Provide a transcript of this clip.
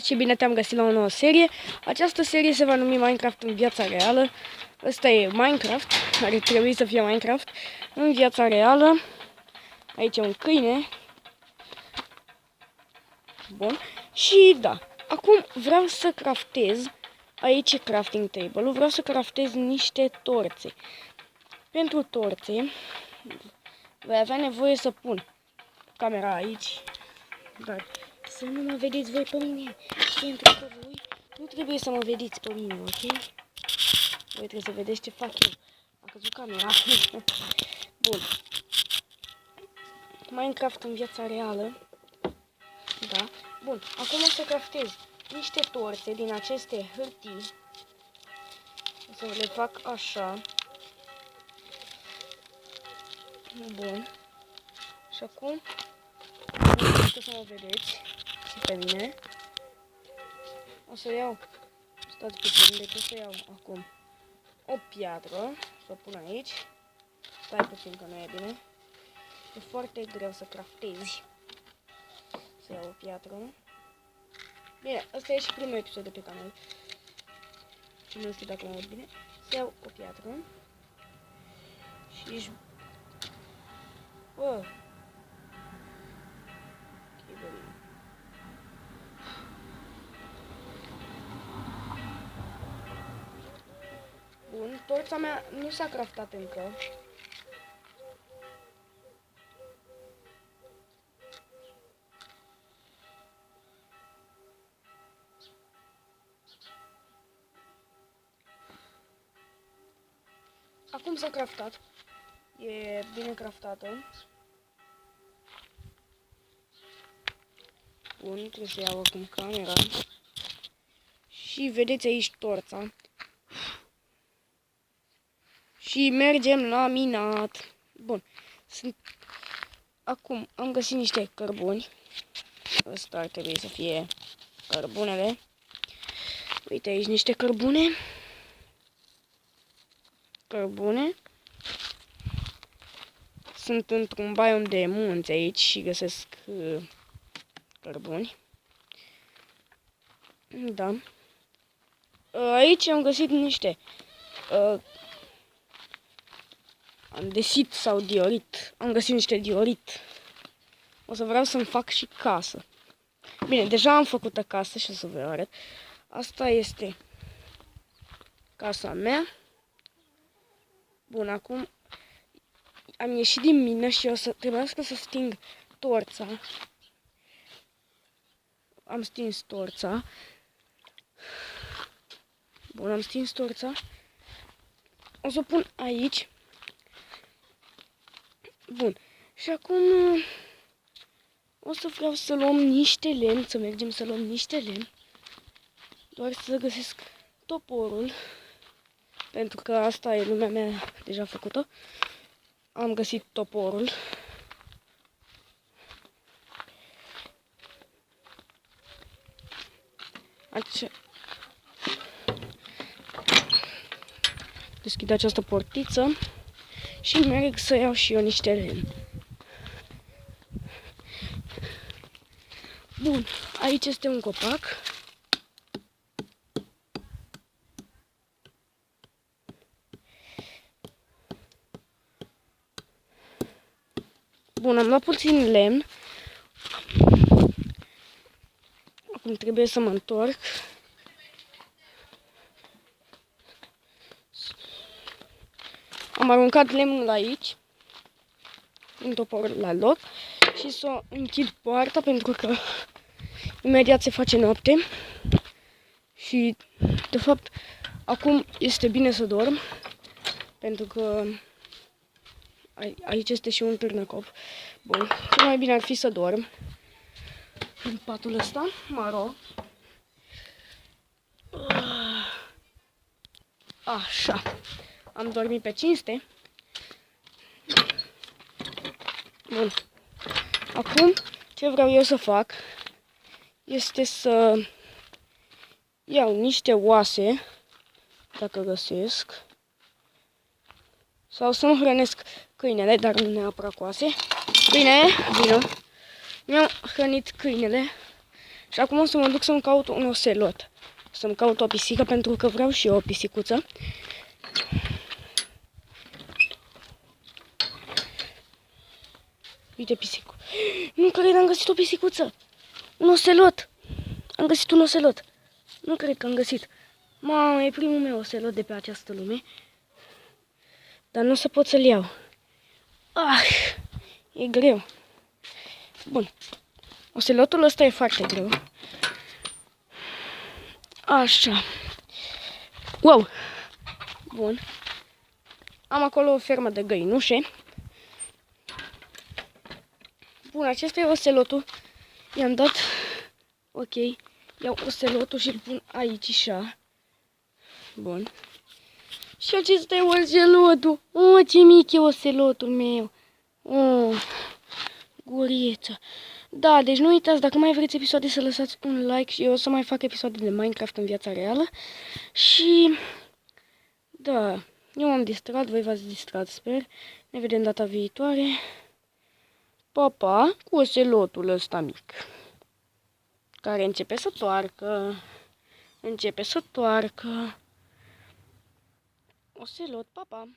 Salut și bine te-am găsit la o nouă serie. Această serie se va numi Minecraft în viața reală. Ăsta e Minecraft, care trebuie să fie Minecraft în viața reală. Aici e un câine. Bun. Și da, acum vreau să craftez. Aici e crafting table-ul. Vreau să craftez niște torțe. Pentru torțe voi avea nevoie să pun camera aici. Dar să nu mă vedeți voi pe mine, pentru că voi nu trebuie să mă vedeți pe mine, ok? Voi trebuie să vedeți ce fac eu. A căzut camera. Bun. Minecraft în viața reală. Da. Bun. Acum o să craftez niște torțe din aceste hârtii. O să le fac așa. Bun. Și acum nu știu să mă vedeți și pe mine. O să iau, stați puțin, deci o să iau acum o piatră, să o pun aici. Stai puțin că nu e bine. E foarte greu să craftezi. Să iau o piatră. Bine, ăsta e și primul episod de pe canal. Și nu știu dacă mă aud bine. Să iau o piatră. Și... Bă! Bun, torța mea nu s-a craftat încă. Acum s-a craftat. E bine craftată. Bun, trebuie să iau acum camera. Și vedeți aici torța. Și mergem la minat. Bun. Acum am găsit niște cărbuni. Ăsta ar trebui să fie cărbunele. Uite aici niște cărbune. Cărbune. Sunt într-un biom de munți aici și găsesc cărbuni. Da. Aici am găsit niște andesit sau diorit. Am găsit niște diorit. O să vreau să-mi fac și casă. Bine, deja am făcut o casă și o să vă arăt. Asta este casa mea. Bun, acum am ieșit din mină și o să trebuiască să sting torța. Am stins torța. Bun, am stins torța. O să o pun aici. Bun. Și acum o să vreau să luăm niște lemn, să mergem să luăm niște lemn. Doar să găsesc toporul. Pentru că asta e lumea mea deja făcută. Am găsit toporul. Deschid această portiță și merg să iau și eu niște lemn. Bun, aici este un copac. Bun, am luat puțin lemn. Acum trebuie să mă întorc. Am aruncat lemnul aici, în topor la loc, și să închid poarta pentru că imediat se face noapte. Și de fapt acum este bine să dorm, pentru că aici este și un târnăcop. Bun, cel mai bine ar fi să dorm în patul ăsta, maro. Așa. Am dormit pe cinste. Bun. Acum, ce vreau eu să fac este să iau niște oase, dacă găsesc, sau să-mi hrănesc câinele, dar nu neapărat cu oase. Bine, vină. Mi-am hrănit câinele Și acum o să mă duc să-mi caut un oselot. Să-mi caut o pisică pentru că vreau și eu o pisicuță. Uite pisicul. Nu cred, am găsit o pisicuță. Un oselot. Am găsit un oselot. Nu cred că am găsit. Mamă, e primul meu oselot de pe această lume. Dar nu o să pot să-l iau. Ah, e greu. Bun. Oselotul ăsta e foarte greu. Așa. Wow. Bun. Am acolo o fermă de găinușe. Bun, acesta e oselotul. I-am dat. Ok. Iau oselotul și îl pun aici așa. Bun. Și acesta e oselotul. Oh, ce mic e oselotul meu. Oh, gurița. Da, deci nu uitați, dacă mai vreți episoade, să lăsați un like și eu o să mai fac episoade de Minecraft în viața reală. Și da, eu m-am distrat, voi v-ați distrat, sper. Ne vedem data viitoare. Pa, pa, cu oselotul ăsta mic. Care începe să toarcă. Începe să toarcă. Oselot, pa, pa.